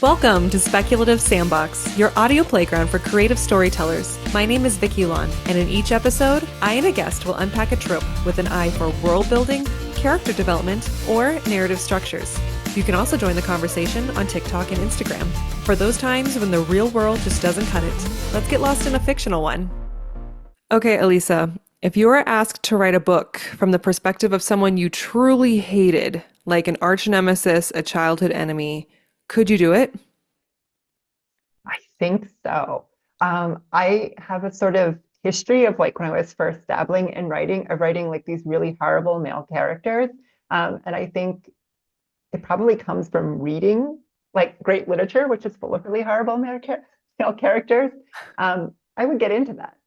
Welcome to Speculative Sandbox, your audio playground for creative storytellers. My name is Vickie Lan, and in each episode, I and a guest will unpack a trope with an eye for world building, character development, or narrative structures. You can also join the conversation on TikTok and Instagram. For those times when the real world just doesn't cut it, let's get lost in a fictional one. Okay, Alisa, if you were asked to write a book from the perspective of someone you truly hated, like an arch nemesis, a childhood enemy, could you do it? I think so. I have a sort of history of like when I was first dabbling in writing, of writing like these really horrible male characters. And I think it probably comes from reading like great literature, which is full of really horrible male characters. I would get into that.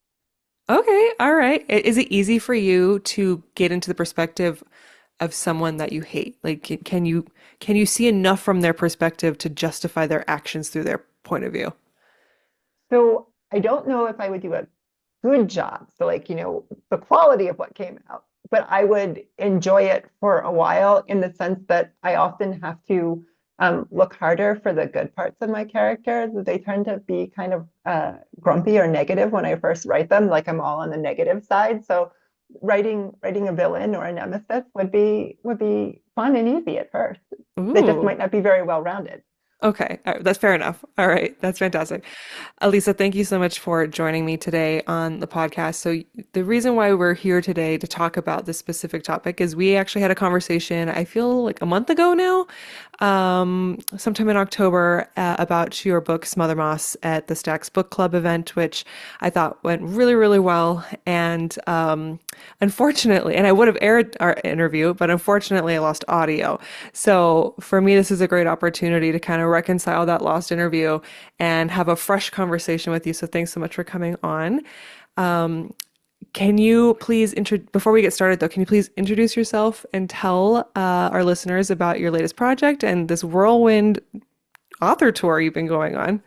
Okay, all right. Is it easy for you to get into the perspective of someone that you hate? Like, can you see enough from their perspective to justify their actions through their point of view? So I don't know if I would do a good job. So like, the quality of what came out, but I would enjoy it for a while in the sense that I often have to look harder for the good parts of my characters. They tend to be kind of grumpy or negative when I first write them, like I'm all on the negative side. So writing a villain or a nemesis would be fun and easy at first. They just Ooh. might not be very well rounded. Okay, all right, that's fair enough. All right, that's fantastic. Alisa, thank you so much for joining me today on the podcast. So, the reason why we're here today to talk about this specific topic is we actually had a conversation, I feel like a month ago now, sometime in October, about your book, Smothermoss, at the Stacks Book Club event, which I thought went really, really well. And unfortunately, and I would have aired our interview, but unfortunately, I lost audio. So, for me, this is a great opportunity to kind of reconcile that lost interview and have a fresh conversation with you. So thanks so much for coming on. Um, can you please, before we get started though, can you please introduce yourself and tell our listeners about your latest project and this whirlwind author tour you've been going on?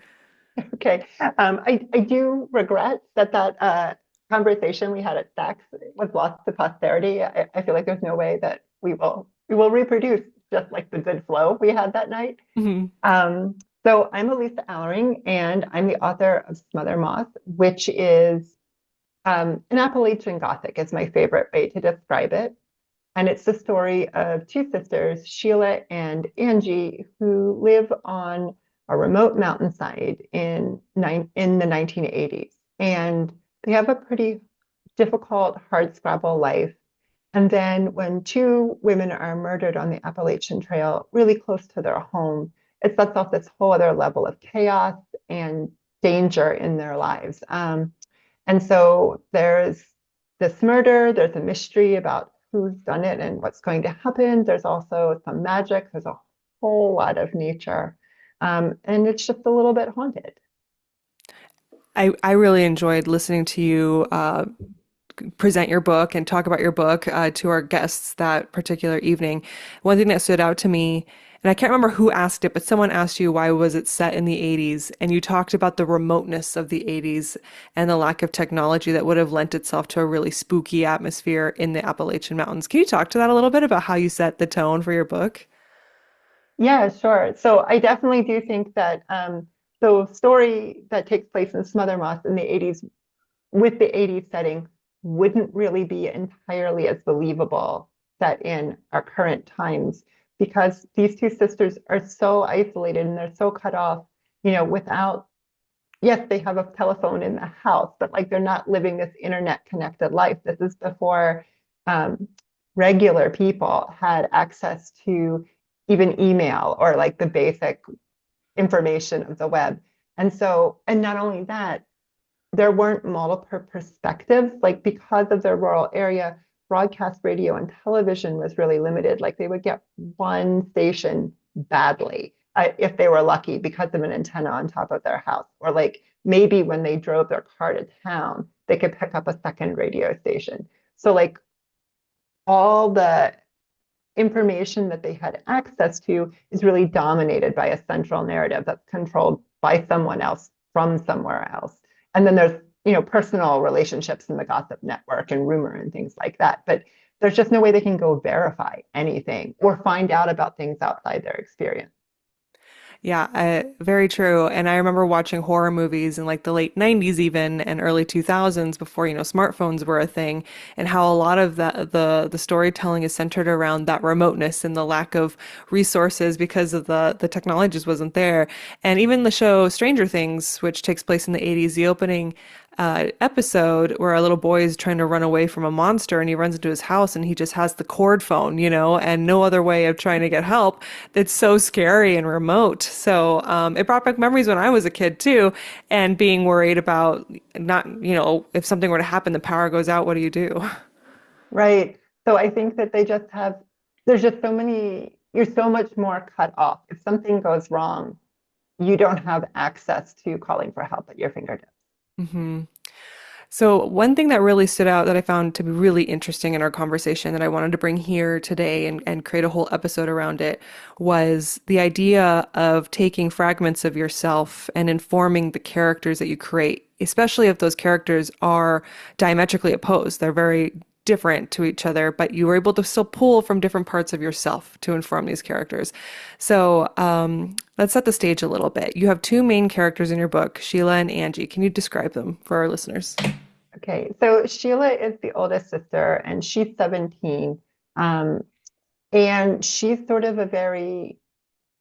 Okay. I do regret that conversation we had at Stacks was lost to posterity. I feel like there's no way that we will reproduce just like the good flow we had that night. Mhm. Um, so I'm Alisa Alering, and I'm the author of Smothermoss, which is an Appalachian Gothic is my favorite way to describe it. And it's the story of two sisters, Sheila and Angie, who live on a remote mountainside in the 1980s. And they have a pretty difficult, hardscrabble life. And then when two women are murdered on the Appalachian Trail, really close to their home, it sets off this whole other level of chaos and danger in their lives. And so there's this murder, there's a mystery about who's done it and what's going to happen. There's also some magic, there's a whole lot of nature. And it's just a little bit haunted. I really enjoyed listening to you present your book and talk about your book to our guests that particular evening. One thing that stood out to me, and I can't remember who asked it, but someone asked you why was it set in the 80s, and you talked about the remoteness of the 80s and the lack of technology that would have lent itself to a really spooky atmosphere in the Appalachian Mountains. Can you talk to that a little bit about how you set the tone for your book? Yeah, sure. So I definitely do think that the story that takes place in Smothermoss in the 80s with the 80s setting wouldn't really be entirely as believable set in our current times because these two sisters are so isolated and they're so cut off, without, yes, they have a telephone in the house, but like they're not living this internet connected life. This is before um, regular people had access to even email or like the basic information of the web. And not only that, there weren't multiple perspectives, like because of their rural area, broadcast radio and television was really limited. Like they would get one station badly if they were lucky because of an antenna on top of their house. Or like maybe when they drove their car to town, they could pick up a second radio station. So like all the information that they had access to is really dominated by a central narrative that's controlled by someone else from somewhere else. And then there's, personal relationships in the gossip network and rumor and things like that. But there's just no way they can go verify anything or find out about things outside their experience. Yeah, very true. And I remember watching horror movies in like the late 90s even and early 2000s before, smartphones were a thing, and how a lot of the storytelling is centered around that remoteness and the lack of resources because of the technology just wasn't there. And even the show Stranger Things, which takes place in the 80s, the opening episode where a little boy is trying to run away from a monster and he runs into his house and he just has the cord phone, and no other way of trying to get help. It's so scary and remote. So it brought back memories when I was a kid too, and being worried about not, if something were to happen, the power goes out, what do you do? Right. So I think that there's just so many, you're so much more cut off. If something goes wrong, you don't have access to calling for help at your fingertips. hmm So, one thing that really stood out that I found to be really interesting in our conversation that I wanted to bring here today and create a whole episode around it was the idea of taking fragments of yourself and informing the characters that you create, especially if those characters are diametrically opposed. They're very different to each other, but you were able to still pull from different parts of yourself to inform these characters. So, let's set the stage a little bit. You have two main characters in your book, Sheila and Angie. Can you describe them for our listeners? Okay, so Sheila is the oldest sister and she's 17. Um, and she's sort of a very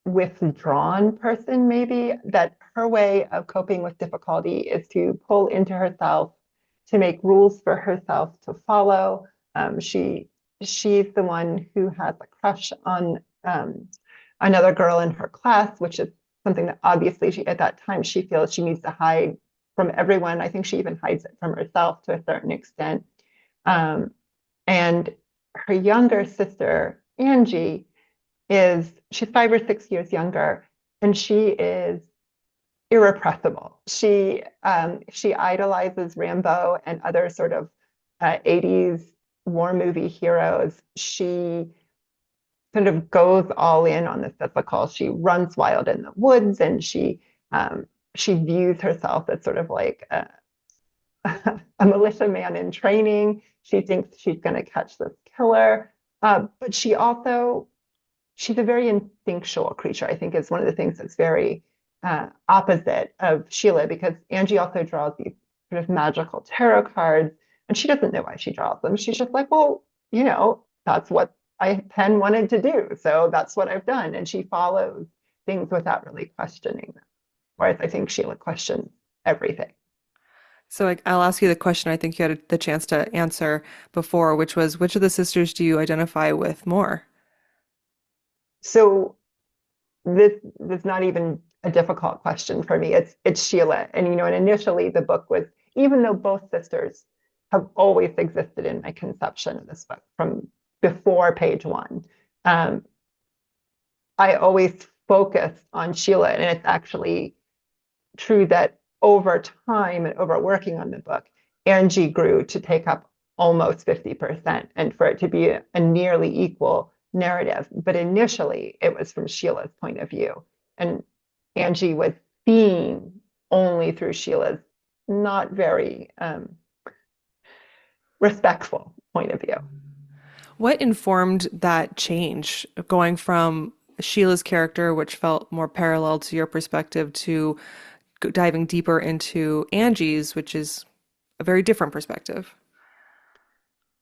withdrawn person, maybe, that her way of coping with difficulty is to pull into herself, to make rules for herself to follow. She's the one who has a crush on another girl in her class, which is something that obviously at that time she feels she needs to hide from everyone. I think she even hides it from herself to a certain extent. Um, and her younger sister, Angie, she's 5 or 6 years younger, and she is irrepressible. She idolizes Rambo and other sort of 80s war movie heroes. She sort of goes all in on the physical. She runs wild in the woods, and she views herself as sort of like a militiaman in training. She thinks she's going to catch this killer, but she's a very instinctual creature. I think is one of the things that's very opposite of Sheila, because Angie also draws these sort of magical tarot cards, and she doesn't know why she draws them. She's just like, well, that's what Penn wanted to do, so that's what I've done, and she follows things without really questioning them. Whereas I think Sheila questions everything. So I'll ask you the question I think you had the chance to answer before, which was which of the sisters do you identify with more? So this is not even a difficult question for me. It's Sheila. And initially the book was, even though both sisters have always existed in my conception of this book from before page one, um, I always focused on Sheila. And it's actually true that over time and over working on the book, Angie grew to take up almost 50% and for it to be a nearly equal narrative. But initially, it was from Sheila's point of view. And Angie was seen only through Sheila's not very respectful point of view. What informed that change, going from Sheila's character, which felt more parallel to your perspective, to diving deeper into Angie's, which is a very different perspective?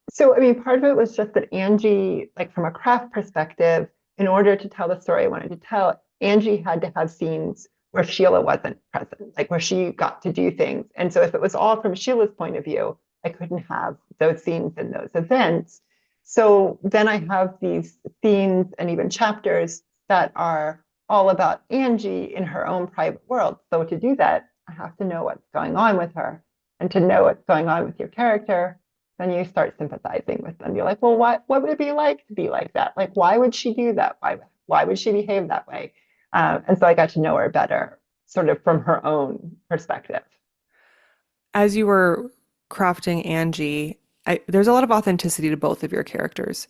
So, I mean, part of it was just that Angie, like from a craft perspective, in order to tell the story I wanted to tell, Angie had to have scenes where Sheila wasn't present, like where she got to do things. And so if it was all from Sheila's point of view, I couldn't have those scenes and those events. So then I have these scenes and even chapters that are all about Angie in her own private world. So to do that, I have to know what's going on with her. And to know what's going on with your character, then you start sympathizing with them. You're like, well, what would it be like to be like that? Like, why would she do that? Why would she behave that way? And so I got to know her better, sort of from her own perspective. As you were crafting Angie, there's a lot of authenticity to both of your characters.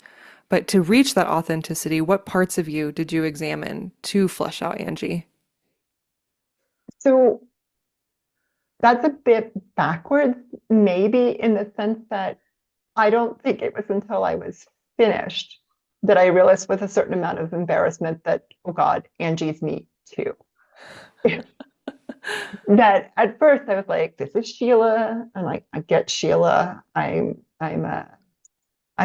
But to reach that authenticity, what parts of you did you examine to flesh out Angie? So that's a bit backwards, maybe in the sense that I don't think it was until I was finished that I realized with a certain amount of embarrassment that, oh God, Angie's me. two. That at first I was like, this is Sheila. I'm like, I get Sheila. I'm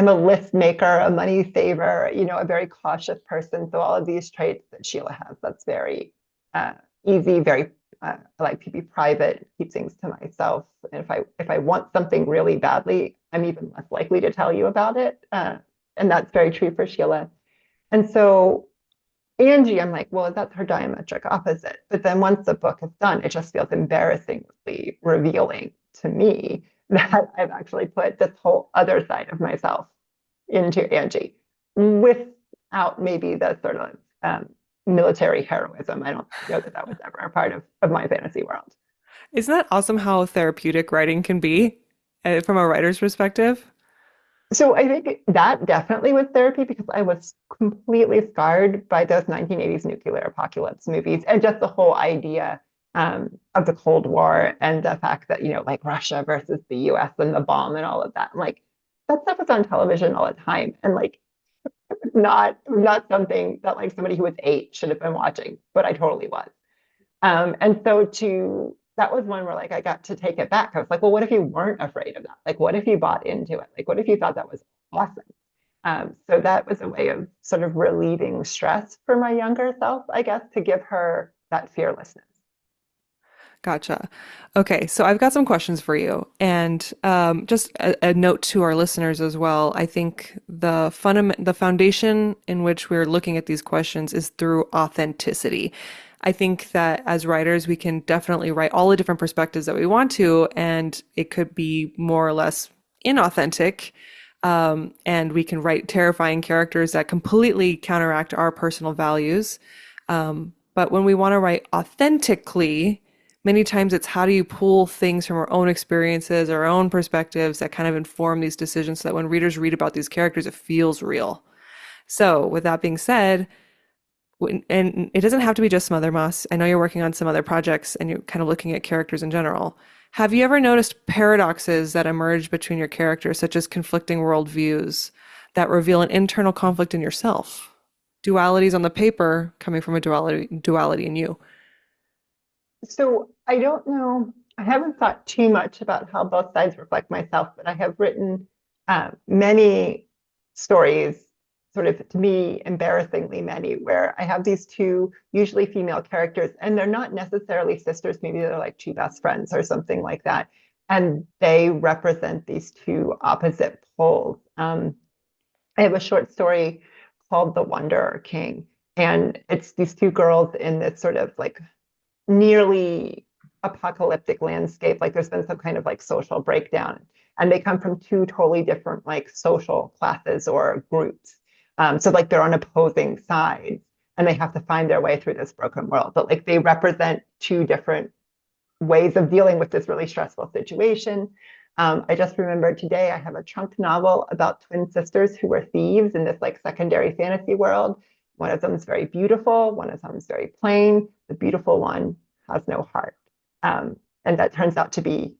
a list maker, a money saver, a very cautious person. So all of these traits that Sheila has, that's very uh, easy, very I like to be private, keep things to myself. And if I want something really badly, I'm even less likely to tell you about it. And that's very true for Sheila. And so Angie, I'm like, well, that's her diametric opposite. But then once the book is done, it just feels embarrassingly revealing to me that I've actually put this whole other side of myself into Angie without maybe the sort of military heroism. I don't know that that was ever a part of my fantasy world. Isn't that awesome how therapeutic writing can be from a writer's perspective? So I think that definitely was therapy because I was completely scarred by those 1980s nuclear apocalypse movies and just the whole idea of the Cold War and the fact that, like Russia versus the US and the bomb and all of that. Like that stuff was on television all the time. And like not something that like somebody who was 8 should have been watching, but I totally was. And so to that was one where like I got to take it back. I was like, well, what if you weren't afraid of that? Like, what if you bought into it? Like, what if you thought that was awesome? So that was a way of sort of relieving stress for my younger self, I guess, to give her that fearlessness. Gotcha. Okay, so I've got some questions for you, and just a note to our listeners as well. I think the foundation in which we're looking at these questions is through authenticity. I think that as writers, we can definitely write all the different perspectives that we want to, and it could be more or less inauthentic. And we can write terrifying characters that completely counteract our personal values. But when we want to write authentically, many times it's how do you pull things from our own experiences, our own perspectives that kind of inform these decisions so that when readers read about these characters, it feels real. So, with that being said, and it doesn't have to be just Smothermoss. I know you're working on some other projects and you're kind of looking at characters in general. Have you ever noticed paradoxes that emerge between your characters, such as conflicting worldviews that reveal an internal conflict in yourself? Dualities on the paper coming from a duality in you. So I don't know. I haven't thought too much about how both sides reflect myself, but I have written many stories, sort of to me, embarrassingly many, where I have these two usually female characters, and they're not necessarily sisters. Maybe they're like two best friends or something like that. And they represent these two opposite poles. I have a short story called The Wanderer King, and it's these two girls in this sort of like nearly apocalyptic landscape. Like there's been some kind of like social breakdown, and they come from two totally different like social classes or groups. So like they're on opposing sides, and they have to find their way through this broken world. But like they represent two different ways of dealing with this really stressful situation. I just remembered today I have a trunk novel about twin sisters who were thieves in this like secondary fantasy world. One of them is very beautiful, one of them is very plain. The beautiful one has no heart. And that turns out to be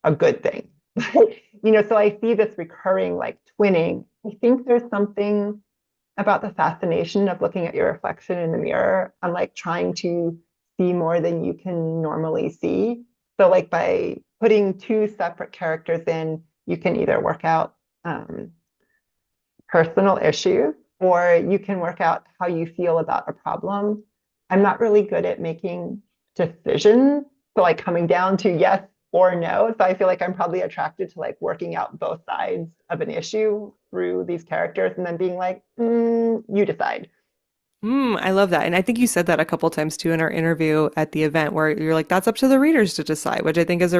a good thing. So I see this recurring like twinning. I think there's something about the fascination of looking at your reflection in the mirror and like trying to see more than you can normally see. So like by putting two separate characters in, you can either work out personal issues or you can work out how you feel about a problem. I'm not really good at making decisions. So like coming down to yes or no. So I feel like I'm probably attracted to like working out both sides of an issue through these characters and then being like, you decide. I love that. And I think you said that a couple times too in our interview at the event where you're like, that's up to the readers to decide, which I think is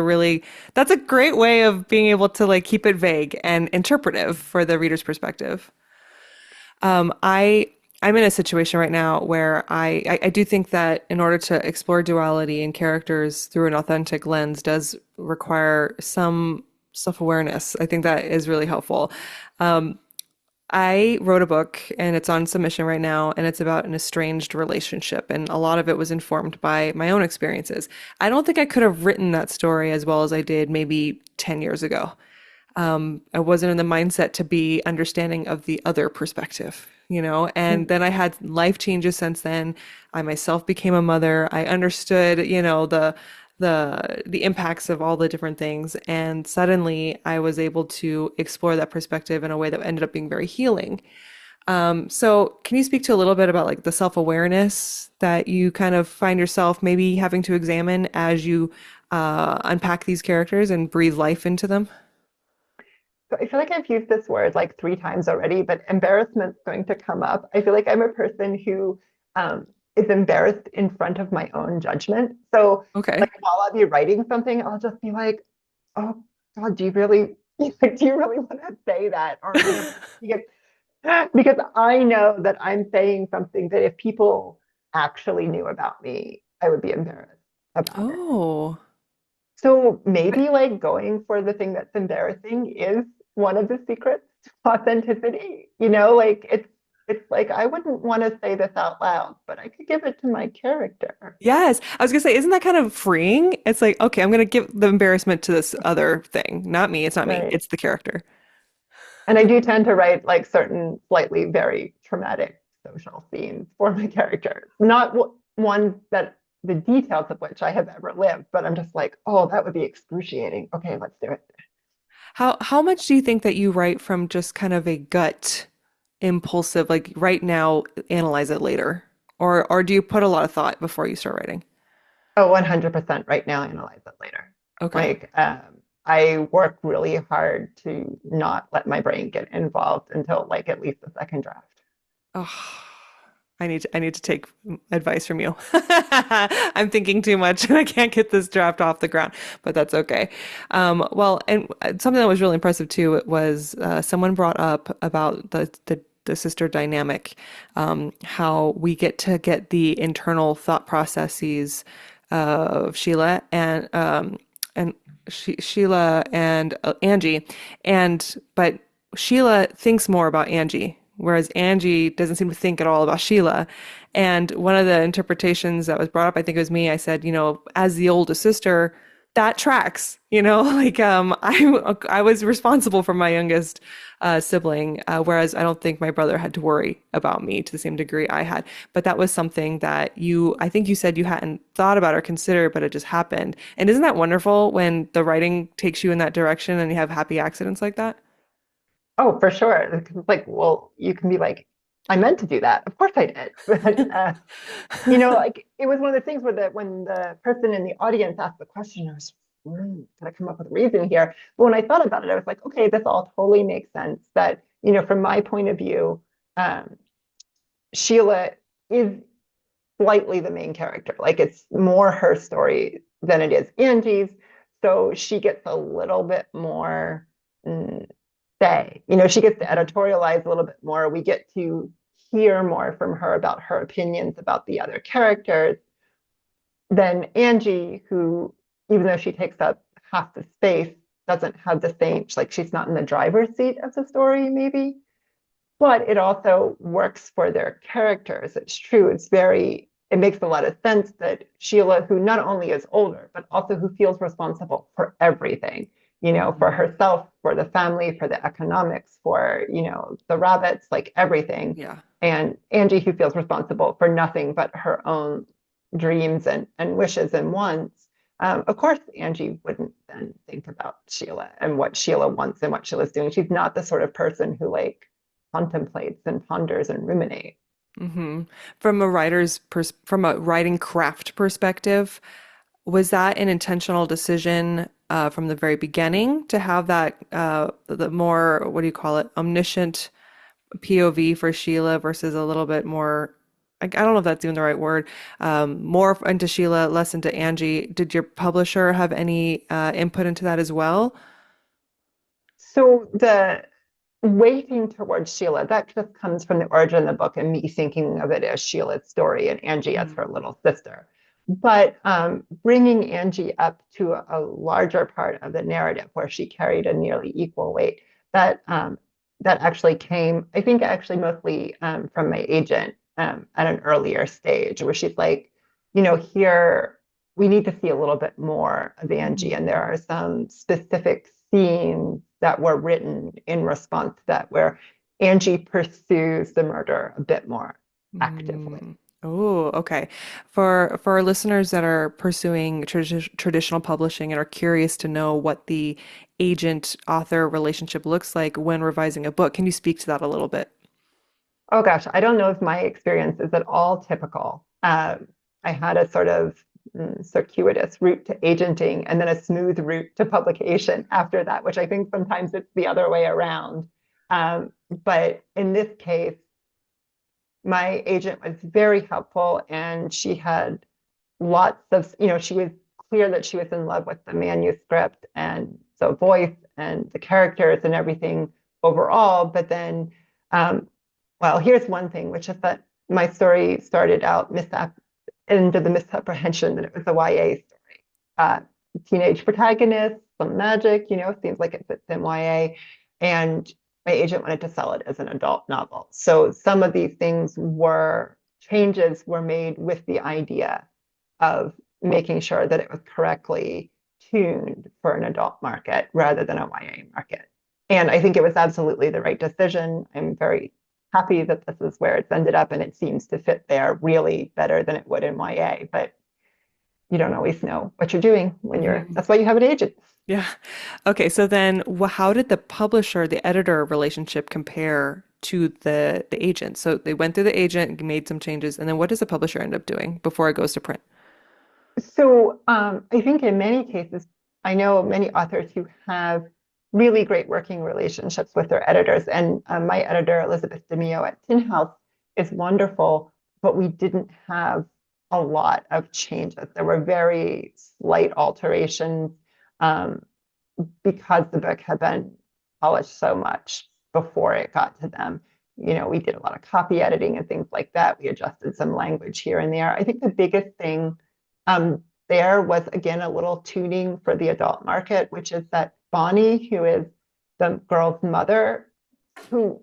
that's a great way of being able to like keep it vague and interpretive for the reader's perspective. I'm in a situation right now where I do think that in order to explore duality in characters through an authentic lens does require some self-awareness. I think that is really helpful. I wrote a book and it's on submission right now, and it's about an estranged relationship. And a lot of it was informed by my own experiences. I don't think I could have written that story as well as I did maybe 10 years ago. I wasn't in the mindset to be understanding of the other perspective, you know? And Mhm. then I had life changes since then. I myself became a mother. I understood, you know, the impacts of all the different things. And suddenly I was able to explore that perspective in a way that ended up being very healing. So can you speak to a little bit about like the self-awareness that you kind of find yourself maybe having to examine as you unpack these characters and breathe life into them? So I feel like I've used this word like 3 times already, but embarrassment's going to come up. I feel like I'm a person who is embarrassed in front of my own judgment. So Okay. like while I'll be writing something, I'll just be like, oh God, do you really like, do you really want to say that? Or because because I know that I'm saying something that if people actually knew about me, I would be embarrassed about it. Oh. So maybe like going for the thing that's embarrassing is one of the secrets to authenticity. Like it's like I wouldn't want to say this out loud, but I could give it to my character. Yes. I was gonna say, isn't that kind of freeing? It's like, okay, I'm gonna give the embarrassment to this other thing. Not me. It's not me. Right. It's the character. And I do tend to write like certain slightly very traumatic social scenes for my characters. Not one that the details of which I have ever lived, but I'm just like, oh, that would be excruciating. Okay, let's do it. How much do you think that you write from just kind of a gut impulsive, like right now, analyze it later? Or do you put a lot of thought before you start writing? Oh, 100% right now, analyze it later. Okay. Like, I work really hard to not let my brain get involved until like at least the second draft. Oh, I need to take advice from you. I'm thinking too much and I can't get this draft off the ground, but that's okay. Well, and something that was really impressive too was someone brought up about the sister dynamic, how we get the internal thought processes of and Sheila and Angie, and but Sheila thinks more about Angie, whereas Angie doesn't seem to think at all about Sheila. And one of the interpretations that was brought up, I think it was me, I said, you know, as the oldest sister, that tracks, you know, like I was responsible for my youngest sibling, whereas I don't think my brother had to worry about me to the same degree I had. But that was something that I think you said you hadn't thought about or considered, but it just happened. And isn't that wonderful when the writing takes you in that direction and you have happy accidents like that? Oh, for sure. It's like, well, you can be like, I meant to do that. Of course I did. But like it was one of the things where when the person in the audience asked the question, I was, gotta come up with a reason here. But when I thought about it, I was like, okay, this all totally makes sense. That, from my point of view, um, Sheila is slightly the main character. Like it's more her story than it is Angie's. So she gets a little bit more say. She gets to editorialize a little bit more. We get to hear more from her about her opinions about the other characters than Angie, who, even though she takes up half the space, doesn't have the same, like she's not in the driver's seat of the story, maybe. But it also works for their characters. It's true. It makes a lot of sense that Sheila, who not only is older, but also who feels responsible for everything, for Mhm. herself, for the family, for the economics, for, the rabbits, like everything. Yeah. And Angie, who feels responsible for nothing but her own dreams and wishes and wants. Of course, Angie wouldn't then think about Sheila and what Sheila wants and what Sheila's doing. She's not the sort of person who like contemplates and ponders and ruminates. Hmm. From a writing craft perspective, was that an intentional decision from the very beginning to have that the more, what do you call it, omniscient POV for Sheila versus a little bit more, I don't know if that's even the right word, more into Sheila, less into Angie. Did your publisher have any input into that as well? So the weighting towards Sheila, that just comes from the origin of the book and me thinking of it as Sheila's story and Angie as her little sister. But bringing Angie up to a larger part of the narrative where she carried a nearly equal weight, that actually came, I think, actually mostly from my agent at an earlier stage, where she's like, here we need to see a little bit more of Angie. And there are some specific scenes that were written in response to that, where Angie pursues the murder a bit more actively. Mm. Oh, okay. For our listeners that are pursuing traditional publishing and are curious to know what the agent-author relationship looks like when revising a book, can you speak to that a little bit? Oh gosh, I don't know if my experience is at all typical. I had a sort of circuitous route to agenting and then a smooth route to publication after that, which I think sometimes it's the other way around. But in this case, my agent was very helpful, and she had lots of, she was clear that she was in love with the manuscript and the voice and the characters and everything overall. But then, well, here's one thing, which is that my story started out into the misapprehension that it was a YA story. Teenage protagonist, some magic, seems like it fits in YA. And my agent wanted to sell it as an adult novel. So some of these changes were made with the idea of making sure that it was correctly tuned for an adult market rather than a YA market. And I think it was absolutely the right decision. I'm very happy that this is where it's ended up, and it seems to fit there really better than it would in YA. But you don't always know what you're doing Hmm. that's why you have an agent. Yeah. Okay, so then how did the publisher, the editor relationship compare to the agent? So they went through the agent, made some changes, and then what does the publisher end up doing before it goes to print? So I think in many cases, I know many authors who have really great working relationships with their editors. And my editor, Elizabeth DeMio at Tin House, is wonderful, but we didn't have a lot of changes. There were very slight alterations um, because the book had been polished so much before it got to them. We did a lot of copy editing and things like that. We adjusted some language here and there. I think the biggest thing there was, again, a little tuning for the adult market, which is that Bonnie, who is the girl's mother, who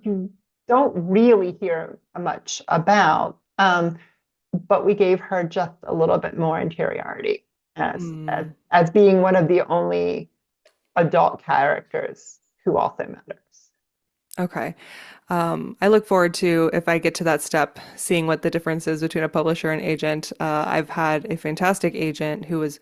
you don't really hear much about, but we gave her just a little bit more interiority as being one of the only adult characters who also matters. Okay. I look forward to, if I get to that step, seeing what the difference is between a publisher and agent. I've had a fantastic agent who has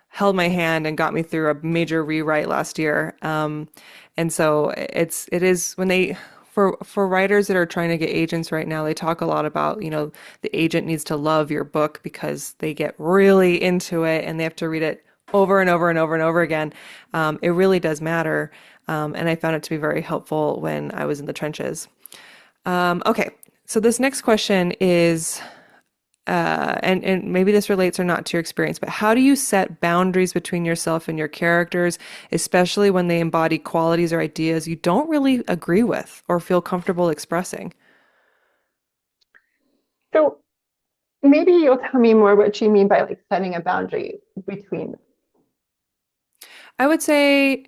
held my hand and got me through a major rewrite last year. And so it is when for writers that are trying to get agents right now, they talk a lot about, the agent needs to love your book because they get really into it and they have to read it over and over and over and over again. It really does matter. And I found it to be very helpful when I was in the trenches. Okay, so this next question is, and maybe this relates or not to your experience, but how do you set boundaries between yourself and your characters, especially when they embody qualities or ideas you don't really agree with or feel comfortable expressing? So maybe you'll tell me more what you mean by like setting a boundary between them. I would say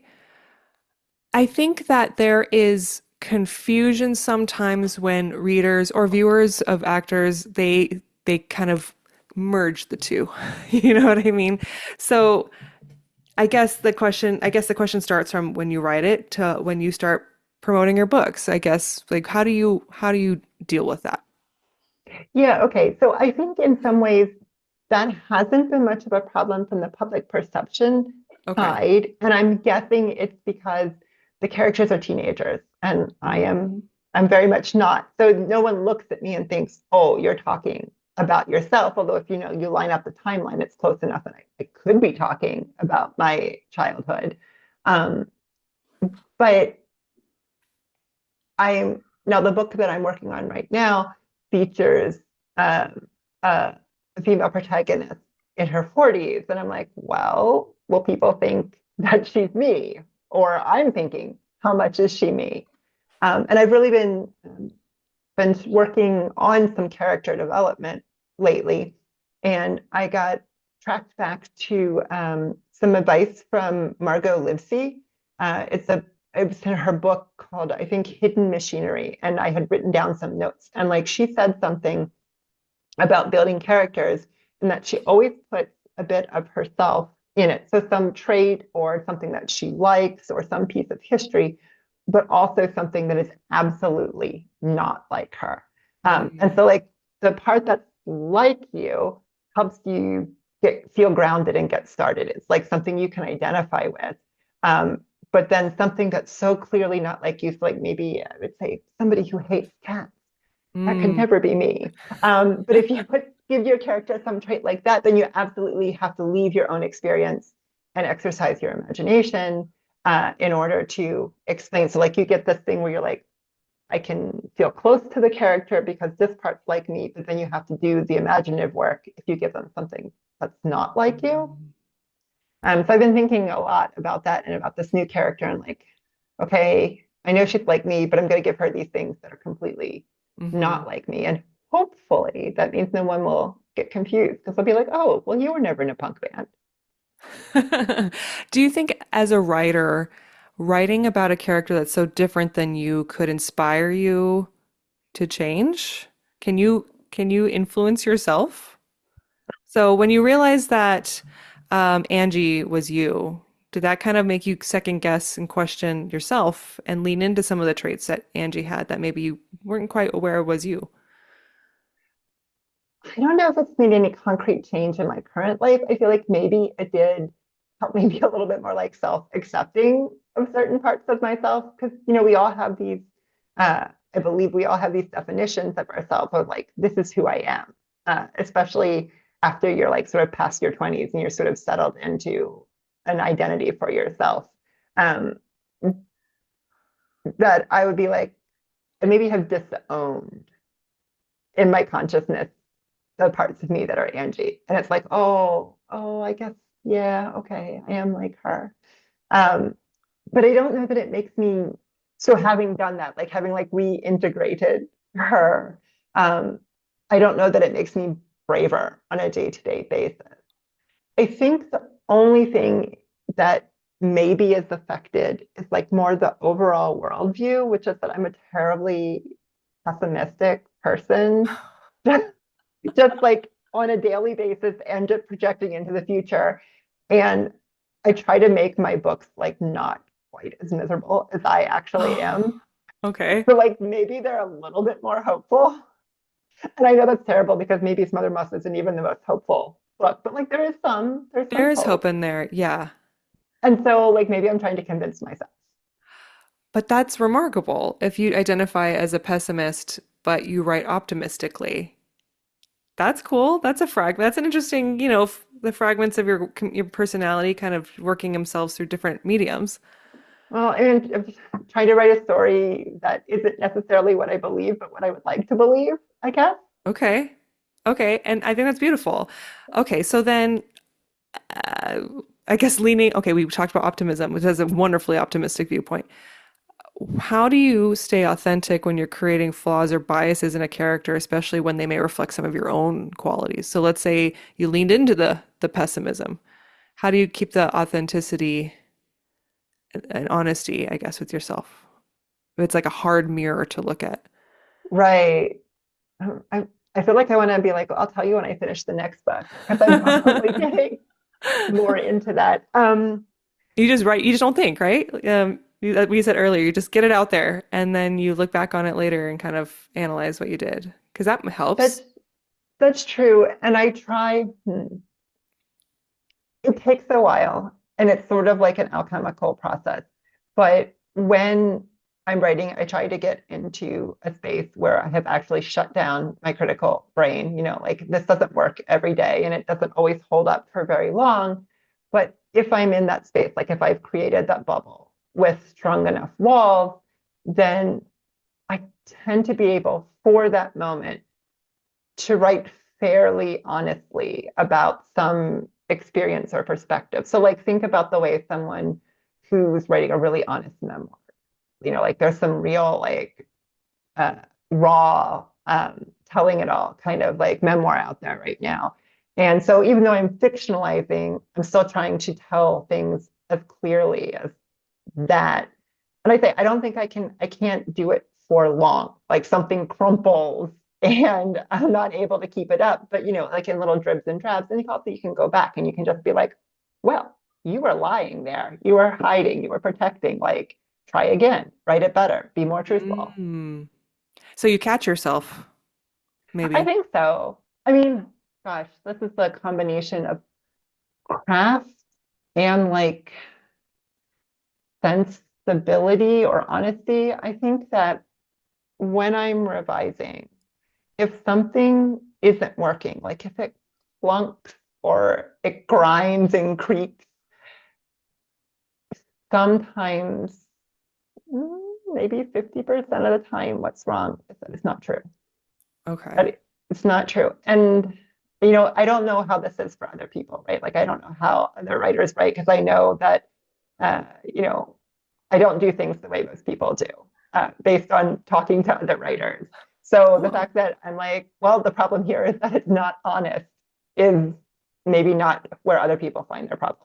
I think that there is confusion sometimes when readers or viewers of actors they kind of merge the two. You know what I mean? So I guess the question starts from when you write it to when you start promoting your books. I guess like how do you deal with that? Yeah, okay. So I think in some ways that hasn't been much of a problem from the public perception Okay. side. And I'm guessing it's because the characters are teenagers and I'm very much not. So no one looks at me and thinks, oh, you're talking about yourself. Although if you line up the timeline, it's close enough that I could be talking about my childhood. Um, but I'm now the book that I'm working on right now features um, a female protagonist in her 40s, and I'm like, well, will people think that she's me, or I'm thinking, how much is she me? And I've really been working on some character development lately, and I got tracked back to some advice from Margot Livesey. It was in her book called, I think, Hidden Machinery, and I had written down some notes. And like she said something about building characters, and that she always puts a bit of herself in it. So some trait or something that she likes or some piece of history, but also something that is absolutely not like her. And Mm. so like the part that's like you helps you feel grounded and get started. It's like something you can identify with. But then something that's so clearly not like you, so like maybe I would say somebody who hates cats. That could Mm. never be me. But if you give your character some trait like that, then you absolutely have to leave your own experience and exercise your imagination in order to explain. So, like, you get this thing where you're like, I can feel close to the character because this part's like me, but then you have to do the imaginative work if you give them something that's not like you. Mm. So I've been thinking a lot about that and about this new character and like, okay, I know she's like me, but I'm going to give her these things that are completely Mhm. not like me. And hopefully that means no one will get confused because they'll be like, oh, well, you were never in a punk band. Do you think as a writer, writing about a character that's so different than you could inspire you to change? Can you influence yourself? So when you realized that Angie was you, did that kind of make you second guess and question yourself and lean into some of the traits that Angie had that maybe you weren't quite aware was you? I don't know if it's made any concrete change in my current life. I feel like maybe it did help me be a little bit more like self-accepting of certain parts of myself. Because, we all have these, I believe we all have these definitions of ourselves of like, this is who I am, especially after you're like sort of past your 20s and you're sort of settled into an identity for yourself. Um, that I would be like, I maybe have disowned in my consciousness the parts of me that are Angie. And it's like, oh, I guess, yeah, okay, I am like her. Um, but I don't know that it makes me, so having done that, like having like reintegrated her, um, I don't know that it makes me braver on a day-to-day basis. I think the only thing that maybe is affected is like more the overall worldview, which is that I'm a terribly pessimistic person. Just like on a daily basis and just projecting into the future. And I try to make my books like not quite as miserable as I actually am. Okay. So like maybe they're a little bit more hopeful. And I know that's terrible because maybe Smothermoss isn't even the most hopeful book, but like there's There some is hope hope. in there. Yeah. And so like maybe I'm trying to convince myself. But that's remarkable if you identify as a pessimist, but you write optimistically. That's cool. That's an interesting, the fragments of your personality kind of working themselves through different mediums. Well, and I'm trying to write a story that isn't necessarily what I believe, but what I would like to believe, I guess. Okay. Okay. And I think that's beautiful. Okay. So then, uh, I guess okay, we talked about optimism, which is a wonderfully optimistic viewpoint. How do you stay authentic when you're creating flaws or biases in a character, especially when they may reflect some of your own qualities? So let's say you leaned into the pessimism. How do you keep the authenticity and honesty, I guess, with yourself? It's like a hard mirror to look at. Right. I feel like I want to be like, well, I'll tell you when I finish the next book because I'm probably getting more into that. You just write, you just don't think, right? We said earlier, you just get it out there and then you look back on it later and kind of analyze what you did because that helps. that's that's true. And I try, it takes a while and it's sort of like an alchemical process. But when I'm writing, I try to get into a space where I have actually shut down my critical brain. Like this doesn't work every day and it doesn't always hold up for very long. But if I'm in that space, like if I've created that bubble with strong enough walls, then I tend to be able for that moment to write fairly honestly about some experience or perspective. So, like, think about the way someone who's writing a really honest memoir, like there's some real, like, uh, raw, telling it all kind of like memoir out there right now. And so, even though I'm fictionalizing, I'm still trying to tell things as clearly as that. And I say, I don't think I can't do it for long. Like something crumples and I'm not able to keep it up. But like in little dribs and drabs, and also you can go back and you can just be like, well, you were lying there. You were hiding. You were protecting. Like, try again. Write it better. Be more truthful. Mm. So you catch yourself, I maybe. think so. I mean, gosh, this is the combination of craft and like sensibility or honesty. I think that when I'm revising, if something isn't working, like if it clunks or it grinds and creaks, sometimes maybe 50% of the time, what's wrong is that it's not true. Okay. But it's not true. And, I don't know how this is for other people, right? Like, I don't know how other writers write because I know that, uh, you know, I don't do things the way most people do based on talking to other writers. So the Oh. fact that I'm like, well, the problem here is that it's not honest is maybe not where other people find their problems.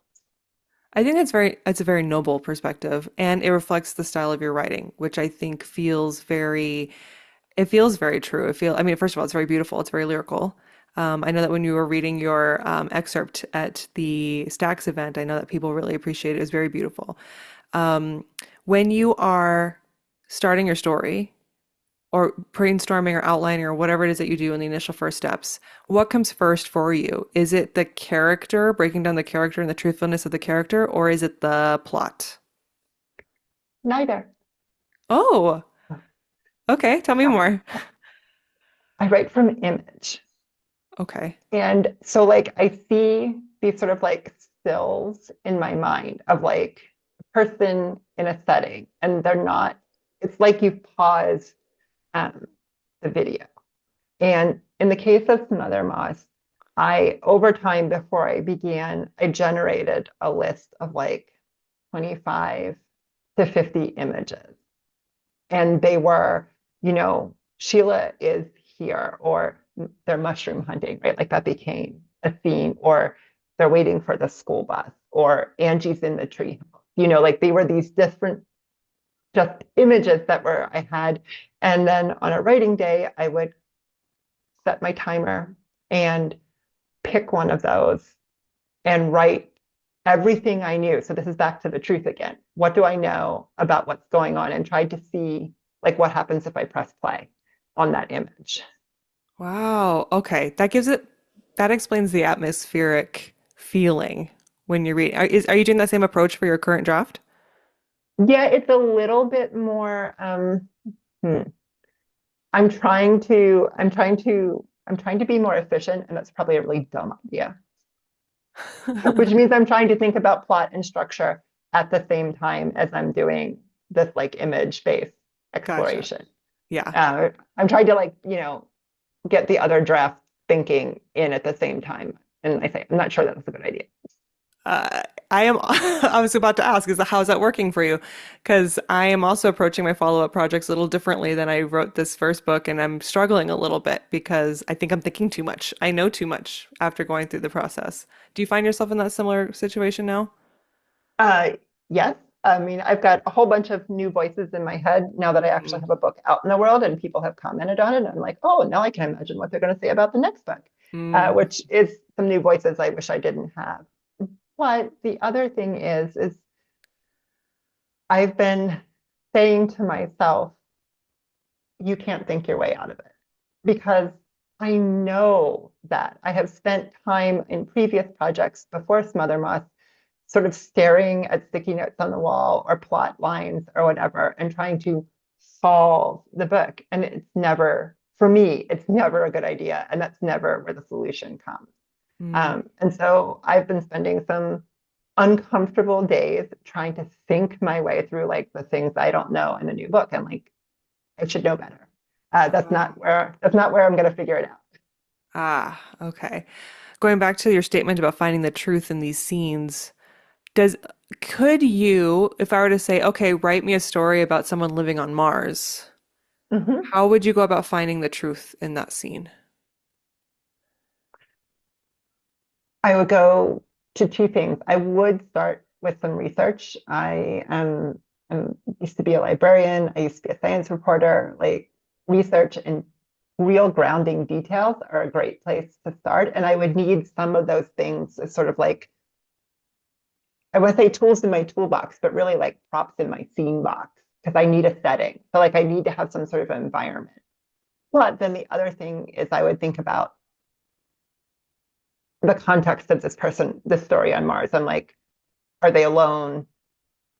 I think it's a very noble perspective, and it reflects the style of your writing, which I think it feels very true. I mean, first of all, it's very beautiful. It's very lyrical. I know that when you were reading your excerpt at the Stacks event, I know that people really appreciate it. It was very beautiful. Um, when you are starting your story, or brainstorming or outlining or whatever it is that you do in the initial first steps, what comes first for you? Is it the character, breaking down the character and the truthfulness of the character, or is it the plot? Neither. Oh, okay. Tell me more. I write from image. Okay. And so like I see these sort of like stills in my mind of like a person in a setting and they're not, it's like you pause um, the video. And in the case of Smothermoss, over time before I began, I generated a list of like 25 to 50 images. And they were, Sheila is here, or they're mushroom hunting, right? Like that became a theme, or they're waiting for the school bus, or Angie's in the tree. Like they were these different just images that were I had. And then on a writing day, I would set my timer and pick one of those and write everything I knew. So this is back to the truth again. What do I know about what's going on? And tried to see like what happens if I press play on that image. Wow. Okay. That explains the atmospheric feeling when you're reading. Are you doing that same approach for your current draft? Yeah, it's a little bit more hmm. I'm trying to be more efficient, and that's probably a really dumb idea. Which means I'm trying to think about plot and structure at the same time as I'm doing this like image-based Gotcha. exploration. Yeah. I'm trying to like, get the other draft thinking in at the same time. And I say, I'm not sure that's a good idea. Uh, I was about to ask, how's that working for you? Because I am also approaching my follow-up projects a little differently than I wrote this first book, and I'm struggling a little bit because I think I'm thinking too much. I know too much after going through the process. Do you find yourself in that similar situation now? Uh, yes. I mean, I've got a whole bunch of new voices in my head now that I actually Mm, have a book out in the world and people have commented on it. And I'm like, oh, now I can imagine what they're going to say about the next book, mm, which is some new voices I wish I didn't have. But the other thing is I've been saying to myself, you can't think your way out of it because I know that I have spent time in previous projects before Smothermoss sort of staring at sticky notes on the wall or plot lines or whatever and trying to solve the book. And it's never, for me, it's never a good idea. And that's never where the solution comes. mm. And so I've been spending some uncomfortable days trying to think my way through like the things I don't know in a new book. And like, I should know better. Ah, That's not where I'm going to figure it out. okay. Going back to your statement about finding the truth in these scenes, does could you, if I were to say, okay, write me a story about someone living on Mars, Mhm. how would you go about finding the truth in that scene? I would go to two things. I would start with some research. I used to be a librarian. I used to be a science reporter. Like research and real grounding details are a great place to start. And I would need some of those things as sort of like, I would say tools in my toolbox, but really like props in my scene box because I need a setting. So like I need to have some sort of environment. But then the other thing is I would think about the context of this person, this story on Mars. I'm like, are they alone?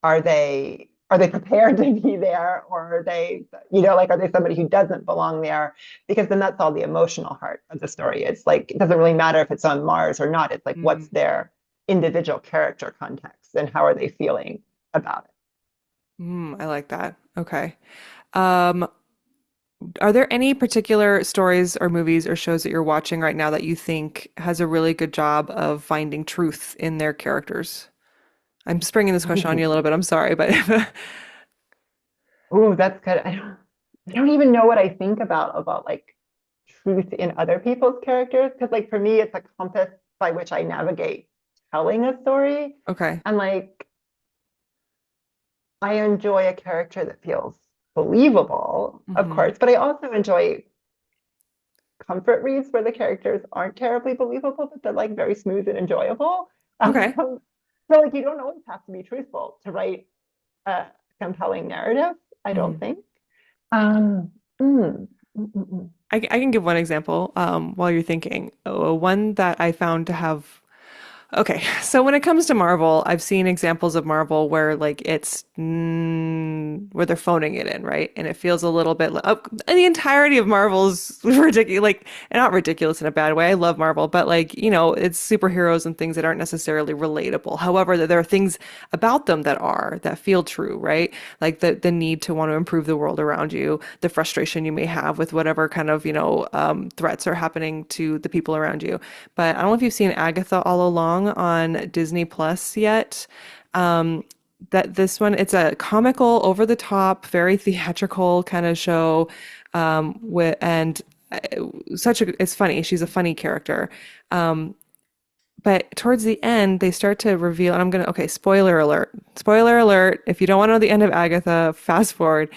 Are they prepared to be there, or are they, like, are they somebody who doesn't belong there? Because then that's all the emotional heart of the story. It's like it doesn't really matter if it's on Mars or not. It's like what's Mm, their individual character context and how are they feeling about it? I like that. Okay. Um, are there any particular stories or movies or shows that you're watching right now that you think has a really good job of finding truth in their characters? I'm springing this question on you a Ooh, little bit. I'm sorry, but ooh, that's good. I don't even know what I think about like truth in other people's characters because like for me it's a compass by which I navigate telling a story. okay. And like I enjoy a character that feels believable, of Hmm. course, but I also enjoy comfort reads where the characters aren't terribly believable, but they're like very smooth and enjoyable. Okay. So like you don't always have to be truthful to write a compelling narrative, I don't Mhm. think. Um, mm, mm. I can give one example while you're thinking. One that I found to have. Okay, so when it comes to Marvel, I've seen examples of Marvel where like it's where they're phoning it in, right? And it feels a little bit like the entirety of Marvel's ridiculous, like and not ridiculous in a bad way. I love Marvel, but like, it's superheroes and things that aren't necessarily relatable. However, there are things about them that feel true, right? Like the need to want to improve the world around you, the frustration you may have with whatever kind of, threats are happening to the people around you. But I don't know if you've seen Agatha All Along on Disney Plus yet. Um, that this one, it's a comical, over the top, very theatrical kind of show. And it's funny. She's a funny character. Um, but towards the end, they start to reveal, and okay, spoiler alert. Spoiler alert. If you don't want to know the end of Agatha, fast forward.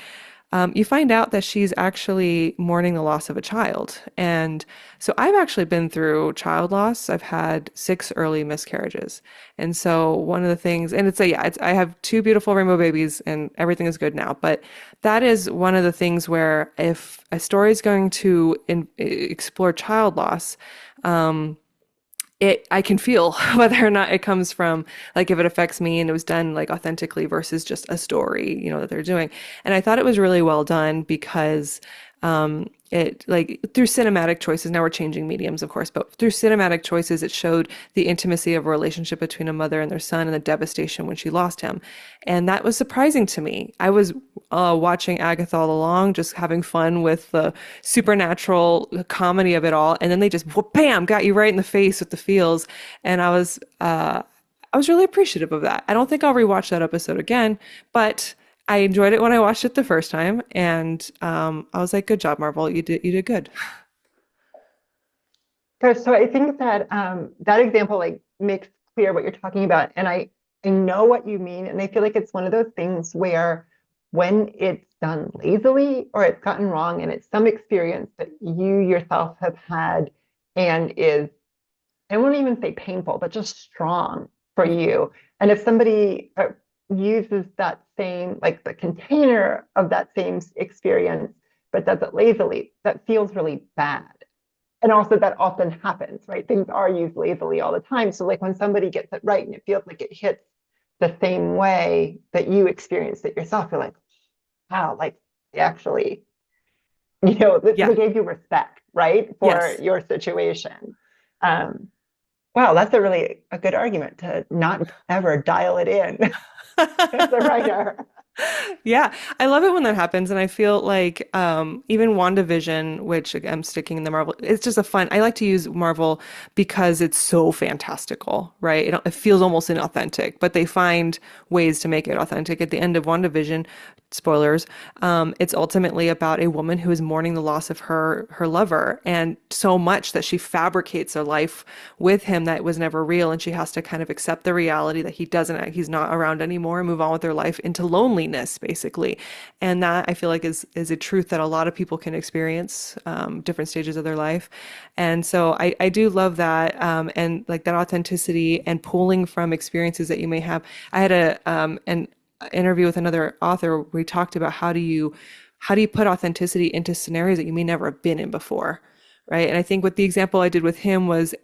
You find out that she's actually mourning the loss of a child. And so I've actually been through child loss. I've had 6 early miscarriages. And so one of the things, and I have 2 beautiful rainbow babies and everything is good now. But that is one of the things where if a story is going to explore child loss, um, I can feel whether or not it comes from like if it affects me and it was done like authentically versus just a story, that they're doing. And I thought it was really well done because it like through cinematic choices, now we're changing mediums, of course, but through cinematic choices, it showed the intimacy of a relationship between a mother and their son and the devastation when she lost him. And that was surprising to me. I was watching Agatha all along, just having fun with the supernatural comedy of it all. And then they just, bam, got you right in the face with the feels. And I was really appreciative of that. I don't think I'll rewatch that episode again, but I enjoyed it when I watched it the first time, and I was like, "Good job, Marvel. You did good." So I think that that example like makes clear what you're talking about, and I know what you mean, and I feel like it's one of those things where when it's done lazily or it's gotten wrong, and it's some experience that you yourself have had and is I won't even say painful, but just strong for you. And if somebody uses that same, like the container of that same experience, but does it lazily, that feels really bad. And also that often happens, right? Things are used lazily all the time. So like when somebody gets it right and it feels like it hits the same way that you experienced it yourself, you're like, wow, like they actually, Yeah. they gave you respect, right, for Yes. your situation. Um, Wow, that's a good argument to not ever dial it in as a writer. Yeah, I love it when that happens, and I feel like even WandaVision, which I'm sticking in the Marvel, it's just a fun. I like to use Marvel because it's so fantastical, right? It feels almost inauthentic, but they find ways to make it authentic. At the end of WandaVision, spoilers, it's ultimately about a woman who is mourning the loss of her lover, and so much that she fabricates a life with him that was never real, and she has to kind of accept the reality that he's not around anymore and move on with her life into loneliness loneliness, basically. And that I feel like is a truth that a lot of people can experience, different stages of their life. And so I do love that, and like that authenticity and pulling from experiences that you may have. I had an interview with another author where we talked about how do you put authenticity into scenarios that you may never have been in before, right? And I think what the example I did with him was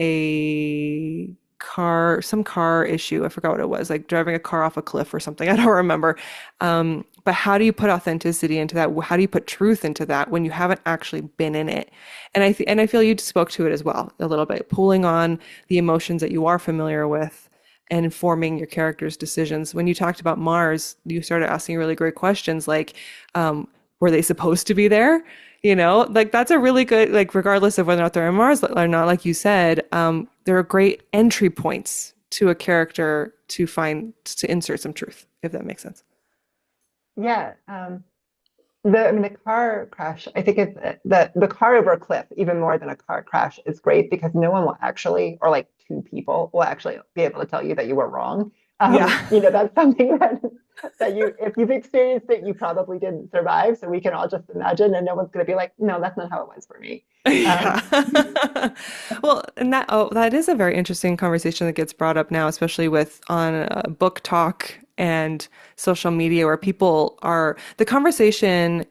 some car issue. I forgot what it was, like driving a car off a cliff or something. I don't remember. But how do you put authenticity into that? How do you put truth into that when you haven't actually been in it? And I feel you spoke to it as well a little bit, pulling on the emotions that you are familiar with and informing your character's decisions. When you talked about Mars, you started asking really great questions like, were they supposed to be there? You know, like that's a really good, like, regardless of whether or not they're on Mars or not, like you said, there are great entry points to a character to insert some truth, if that makes sense. Yeah. The car crash, I think it's the car over a cliff, even more than a car crash, is great because no one will actually, or like two people will actually be able to tell you that you were wrong. Yeah. That's something that if you've experienced it, you probably didn't survive. So we can all just imagine, and no one's going to be like, no, that's not how it was for me. Yeah. Um, Well, and that is a very interesting conversation that gets brought up now, especially with on book talk and social media, where the conversation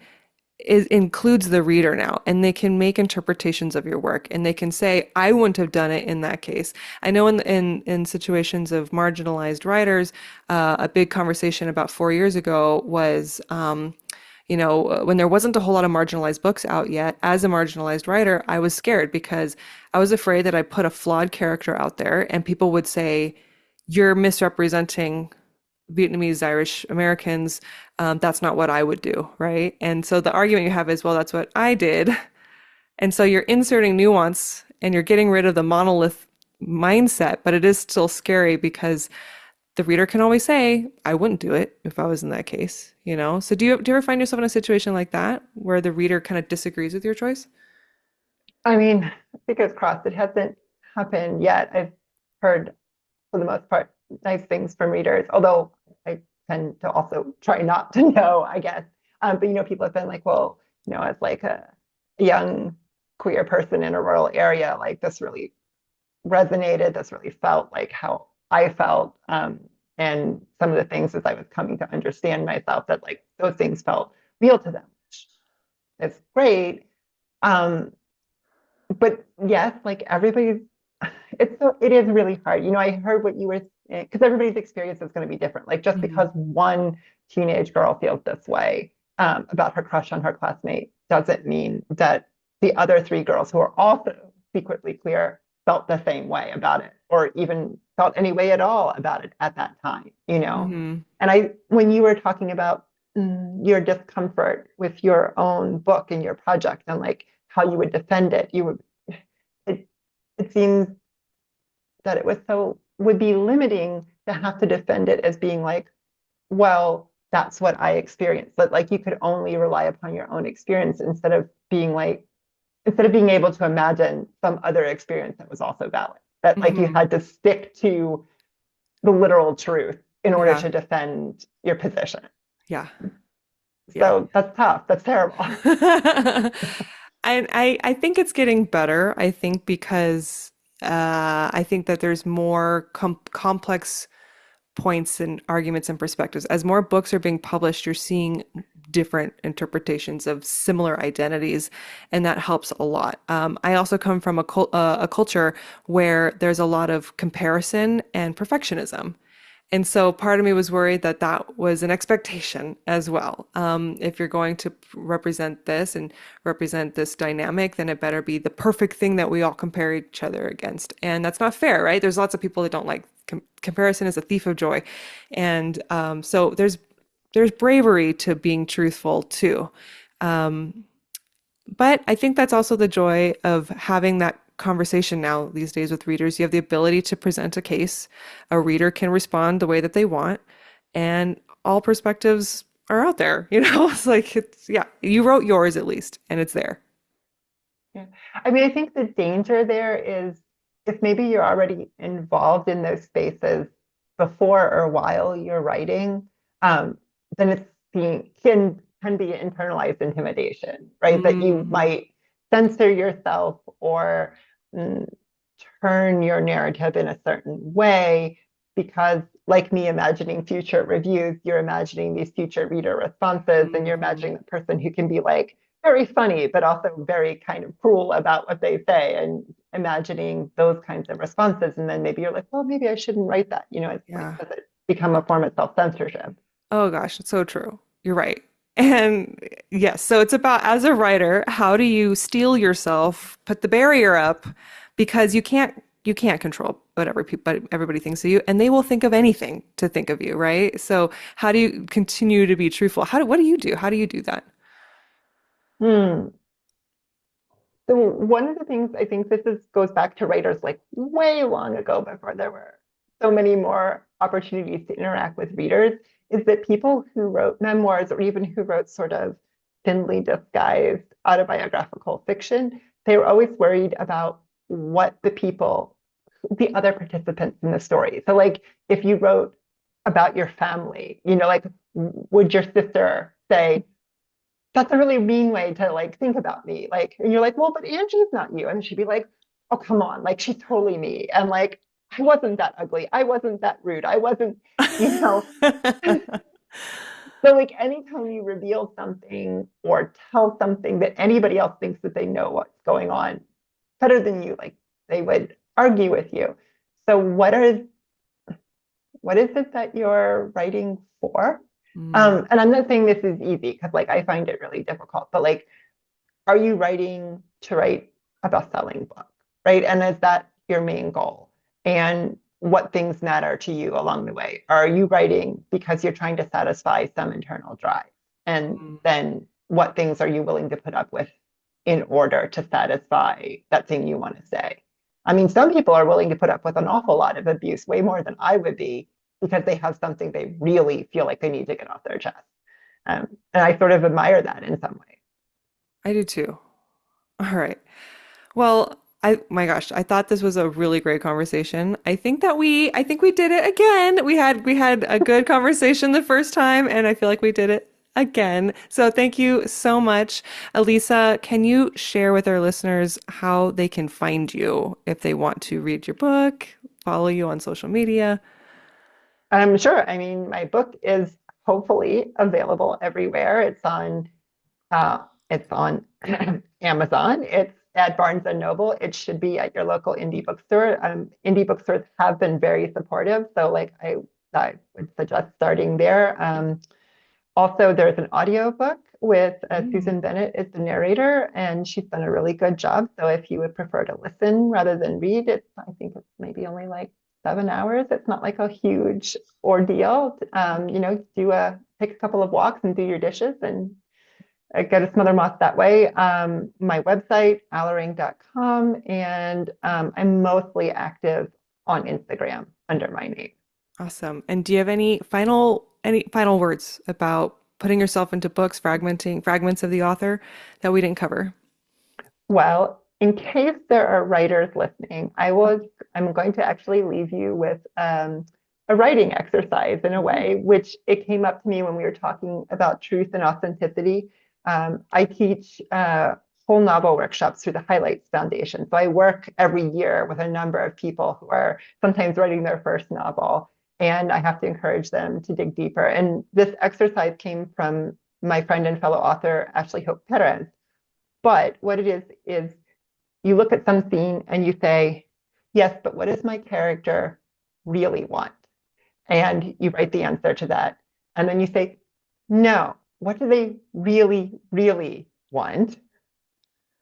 includes the reader now, and they can make interpretations of your work, and they can say, I wouldn't have done it in that case. I know in situations of marginalized writers, a big conversation about 4 years ago was, when there wasn't a whole lot of marginalized books out yet, as a marginalized writer, I was scared because I was afraid that I put a flawed character out there and people would say, you're misrepresenting Vietnamese, Irish Americans. That's not what I would do, right? And so the argument you have is, well, that's what I did. And so you're inserting nuance and you're getting rid of the monolith mindset, but it is still scary because the reader can always say, I wouldn't do it if I was in that case, you know? So do you ever find yourself in a situation like that where the reader kind of disagrees with your choice? I mean, fingers crossed, it hasn't happened yet. I've heard, for the most part, nice things from readers, although I tend to also try not to know, I guess. But people have been like, well, as like a young queer person in a rural area, like this really resonated. This really felt like how I felt. And some of the things as I was coming to understand myself, that like those things felt real to them, which is great. Um, but yes, like it is really hard. I heard what you were saying, because everybody's experience is going to be different. Like just because Mhm. one teenage girl feels this way about her crush on her classmate doesn't mean that the other three girls who are also secretly queer felt the same way about it, or even felt any way at all about it at that time. Mhm. And when you were talking about your discomfort with your own book and your project and like how you would defend it, it, it seems that would be limiting to have to defend it as being like, well, that's what I experienced. But like you could only rely upon your own experience instead of being able to imagine some other experience that was also valid. That like you Mhm. had to stick to the literal truth in order Yeah. to defend your position. Yeah. Yeah. So that's tough. That's terrible. And I think it's getting better. I think because I think that there's more complex points and arguments and perspectives. As more books are being published, you're seeing different interpretations of similar identities, and that helps a lot. I also come from a culture where there's a lot of comparison and perfectionism. And so part of me was worried that that was an expectation as well. If you're going to represent this and represent this dynamic, then it better be the perfect thing that we all compare each other against. And that's not fair, right? There's lots of people that don't like comparison is a thief of joy. And so there's bravery to being truthful too. Um, but I think that's also the joy of having that conversation now these days with readers. You have the ability to present a case. A reader can respond the way that they want, and all perspectives are out there. It's like yeah, you wrote yours at least, and it's there. Yeah. I mean, I think the danger there is if maybe you're already involved in those spaces before or while you're writing, then it's can be internalized intimidation, right? That you Hmm. might censor yourself or mm, turn your narrative in a certain way because, like me imagining future reviews, you're imagining these future reader responses, and you're Hmm. imagining the person who can be like very funny, but also very kind of cruel about what they say, and imagining those kinds of responses. And then maybe you're like, well, maybe I shouldn't write that. It's like, Yeah. does it become a form of self-censorship? Oh gosh, it's so true. You're right. And yes, so it's about as a writer, how do you steel yourself, put the barrier up, because you can't control but everybody thinks of you, and they will think of anything to think of you, right? So how do you continue to be truthful? What do you do? How do you do that? Hmm. So one of the things I think goes back to writers like way long ago before there were so many more opportunities to interact with readers is that people who wrote memoirs or even who wrote sort of thinly disguised autobiographical fiction, they were always worried about what the other participants in the story. So like if you wrote about your family, like would your sister say, that's a really mean way to like think about me. Like, and you're like, well, but Angie's not you. And she'd be like, oh, come on. Like, she's totally me. And like, I wasn't that ugly. I wasn't that rude. I wasn't, you know. So like anytime you reveal something or tell something that anybody else thinks that they know what's going on better than you, like they would argue with you. So what is it that you're writing for? Mm, And I'm not saying this is easy because like I find it really difficult, but like are you writing to write a best-selling book, right? And is that your main goal? And what things matter to you along the way? Are you writing because you're trying to satisfy some internal drive? And mm. then what things are you willing to put up with in order to satisfy that thing you want to say? I mean, some people are willing to put up with an awful lot of abuse, way more than I would be, because they have something they really feel like they need to get off their chest. And I sort of admire that in some way. I do too. All right. Well, my gosh, I thought this was a really great conversation. I think we did it again. We had a good conversation the first time, and I feel like we did it again. So thank you so much. Alisa, can you share with our listeners how they can find you if they want to read your book, follow you on social media? Sure. I mean, my book is hopefully available everywhere. It's on Amazon. It's at Barnes and Noble. It should be at your local indie bookstore. Indie bookstores have been very supportive, so like I would suggest starting there. Also, there's an audiobook with Mm. Susan Bennett is the narrator, and she's done a really good job. So if you would prefer to listen rather than read, I think it's maybe only like 7 hours. It's not like a huge ordeal. Take a couple of walks and do your dishes and get a Smothermoss that way. My website, alering.com, and I'm mostly active on Instagram under my name. Awesome. And do you have any final words about putting yourself into books, fragmenting fragments of the author that we didn't cover? Well, in case there are writers listening, I'm going to actually leave you with a writing exercise in a Ooh. way, which it came up to me when we were talking about truth and authenticity. I teach whole novel workshops through the Highlights Foundation. So I work every year with a number of people who are sometimes writing their first novel, and I have to encourage them to dig deeper. And this exercise came from my friend and fellow author, Ashley Hope Perez. But what it is you look at some scene and you say, yes, but what does my character really want? And you write the answer to that. And then you say, no, what do they really, really want?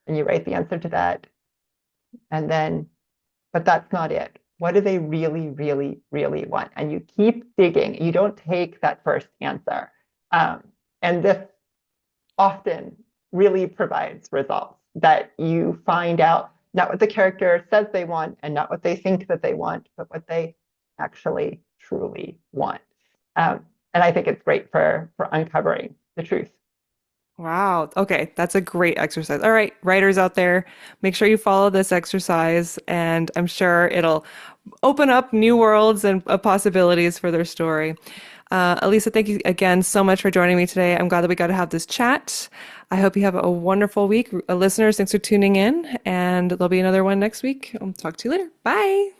And you write the answer to that. And then, but that's not it. What do they really, really, really want? And you keep digging. You don't take that first answer. Um, and this often really provides results that you find out not what the character says they want and not what they think that they want, but what they actually truly want. And I think it's great for uncovering the truth. Wow. Okay, that's a great exercise. All right, writers out there, make sure you follow this exercise, and I'm sure it'll open up new worlds and possibilities for their story. Alisa, thank you again so much for joining me today. I'm glad that we got to have this chat. I hope you have a wonderful week. Listeners, thanks for tuning in, and there'll be another one next week. I'll talk to you later. Bye.